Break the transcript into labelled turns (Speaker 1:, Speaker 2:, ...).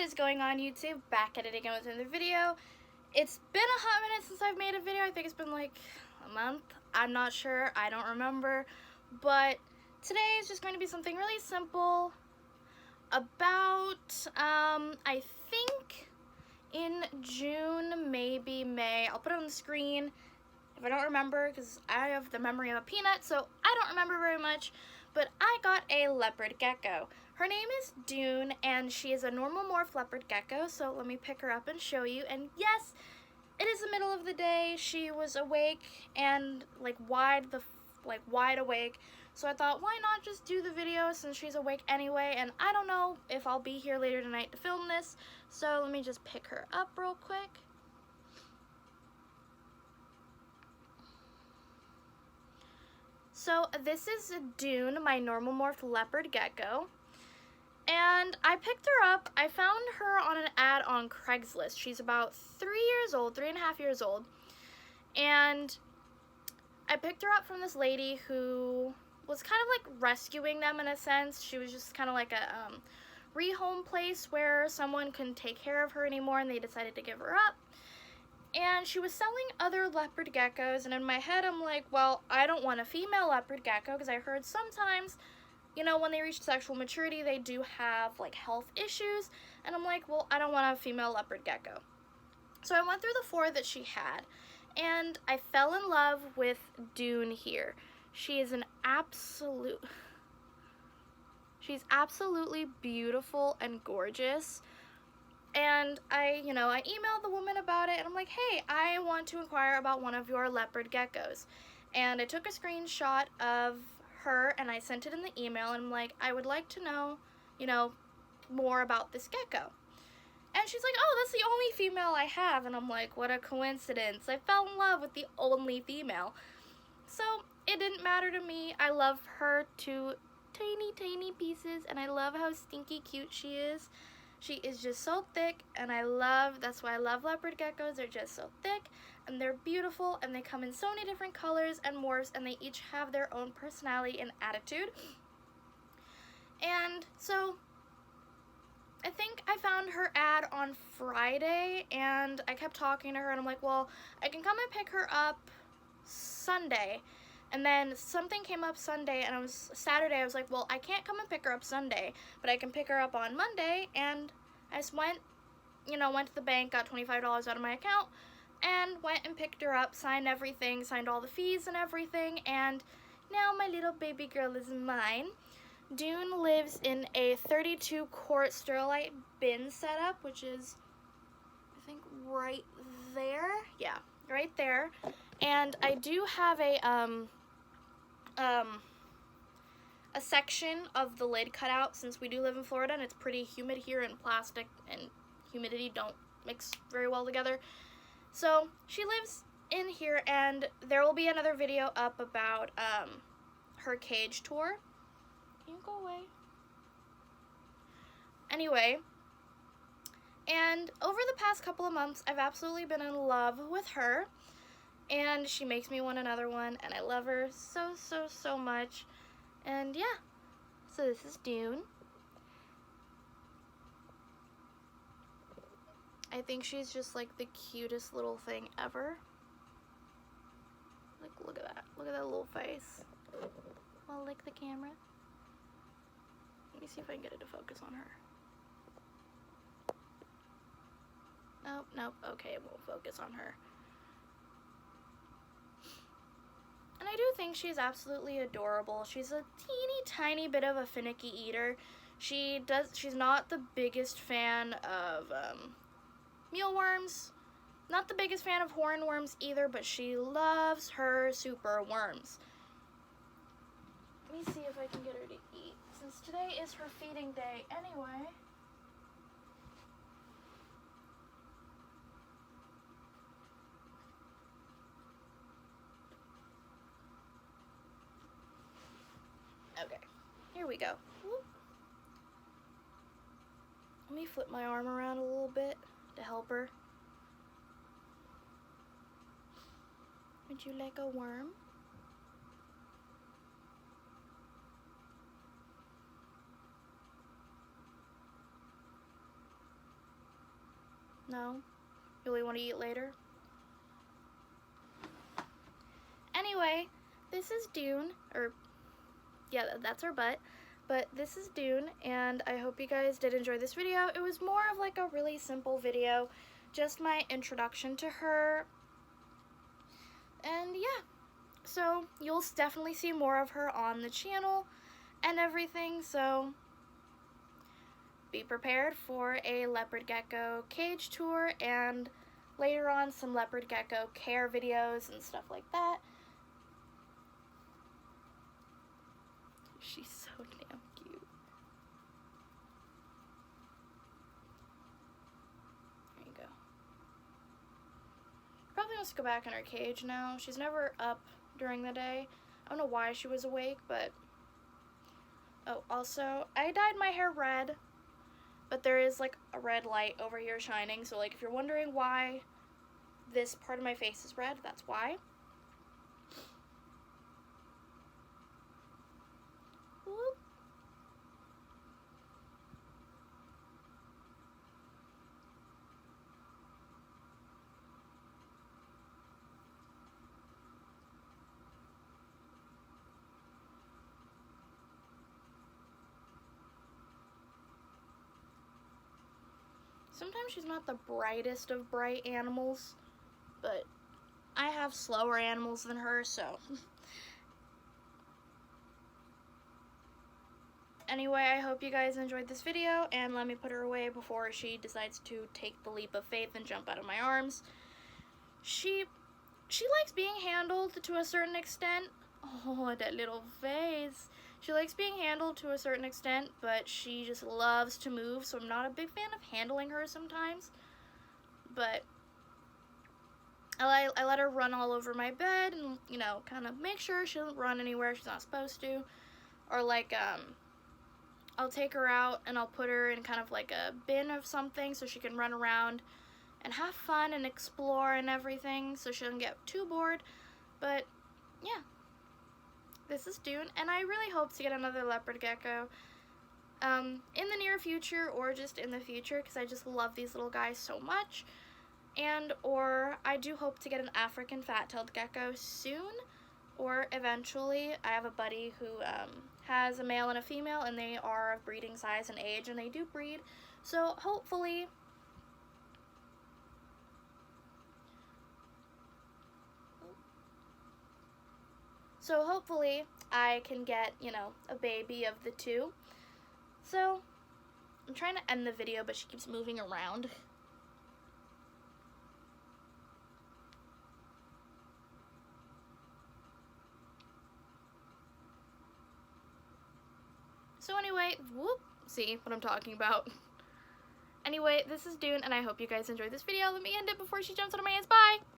Speaker 1: is going on, YouTube? Back at it again with another video. It's been a hot minute since I've made a video. I think it's been like a month. I'm not sure. I don't remember. But today is just going to be something really simple about, I think in June, maybe May. I'll put it on the screen if I don't remember, because I have the memory of a peanut, so I don't remember very much. But I got a leopard gecko. Her name is Dune, and she is a normal morph leopard gecko, so let me pick her up and show you. And yes, it is the middle of the day. She was awake and wide awake, so I thought, why not just do the video since she's awake anyway, and I don't know if I'll be here later tonight to film this, so let me just pick her up real quick. So this is Dune, my normal morph leopard gecko, and I picked her up. I found her on an ad on Craigslist. She's about 3.5 years old, and I picked her up from this lady who was kind of like rescuing them in a sense. She was just kind of like a rehome place where someone couldn't take care of her anymore, and they decided to give her up. And she was selling other leopard geckos, and in my head I'm like, well, I don't want a female leopard gecko, because I heard sometimes, you know, when they reach sexual maturity, they do have like health issues, and I'm like, well, I don't want a female leopard gecko. So I went through the 4 that she had, and I fell in love with Dune here. She's absolutely beautiful and gorgeous. And I emailed the woman about it, and I'm like, hey, I want to inquire about one of your leopard geckos. And I took a screenshot of her, and I sent it in the email, and I'm like, I would like to know, more about this gecko. And she's like, oh, that's the only female I have. And I'm like, what a coincidence. I fell in love with the only female. So it didn't matter to me. I love her to tiny pieces, and I love how stinky cute she is. She is just so thick, and that's why I love leopard geckos. They're just so thick, and they're beautiful, and they come in so many different colors and morphs, and they each have their own personality and attitude. And so I think I found her ad on Friday, and I kept talking to her, and I'm like, well, I can come and pick her up Sunday. And then something came up Sunday, and it was Saturday. I was like, well, I can't come and pick her up Sunday, but I can pick her up on Monday. And I just went to the bank, got $25 out of my account, and went and picked her up, signed everything, signed all the fees and everything, and now my little baby girl is mine. Dune lives in a 32-quart Sterilite bin setup, which is, I think, right there. Yeah, right there. And I do have a section of the lid cut out, since we do live in Florida and it's pretty humid here, and plastic and humidity don't mix very well together. So she lives in here, and there will be another video up about her cage tour. Can you go away? Anyway, and over the past couple of months, I've absolutely been in love with her. And she makes me want another one, and I love her so much. And yeah, so this is Dune. I think she's just like the cutest little thing ever. Like, look at that. Look at that little face. I'll lick the camera. Let me see if I can get it to focus on her. Nope. Okay, it won't focus on her. And I do think she's absolutely adorable. She's a teeny tiny bit of a finicky eater. She's not the biggest fan of mealworms, not the biggest fan of hornworms either, but she loves her super worms. Let me see if I can get her to eat, since today is her feeding day anyway. Okay, here we go. Whoop. Let me flip my arm around a little bit to help her. Would you like a worm? No? You really want to eat later? Anyway, this is Dune, or yeah, that's her butt. But this is Dune, and I hope you guys did enjoy this video. It was more of like a really simple video, just my introduction to her. And yeah, so you'll definitely see more of her on the channel and everything, so be prepared for a leopard gecko cage tour and later on some leopard gecko care videos and stuff like that. She's so damn cute. There you go. Probably wants to go back in her cage now. She's never up during the day. I don't know why she was awake, but... Oh, also, I dyed my hair red, but there is like a red light over here shining, so like if you're wondering why this part of my face is red, that's why. Whoop. Sometimes she's not the brightest of bright animals, but I have slower animals than her, so. Anyway, I hope you guys enjoyed this video, and let me put her away before she decides to take the leap of faith and jump out of my arms. She likes being handled to a certain extent. Oh, that little face. She likes being handled to a certain extent, but she just loves to move, so I'm not a big fan of handling her sometimes. But I let her run all over my bed and, you know, kind of make sure she doesn't run anywhere she's not supposed to. Or like, I'll take her out and I'll put her in kind of like a bin of something so she can run around and have fun and explore and everything so she doesn't get too bored. But yeah, this is Dune, and I really hope to get another leopard gecko in the near future or just in the future, because I just love these little guys so much. And or I do hope to get an African fat-tailed gecko soon, or eventually. I have a buddy who has a male and a female, and they are of breeding size and age, and they do breed, so hopefully I can get, you know, a baby of the two. So I'm trying to end the video, but she keeps moving around. So anyway, whoop, see what I'm talking about. Anyway, this is Dune, and I hope you guys enjoyed this video. Let me end it before she jumps out of my hands. Bye!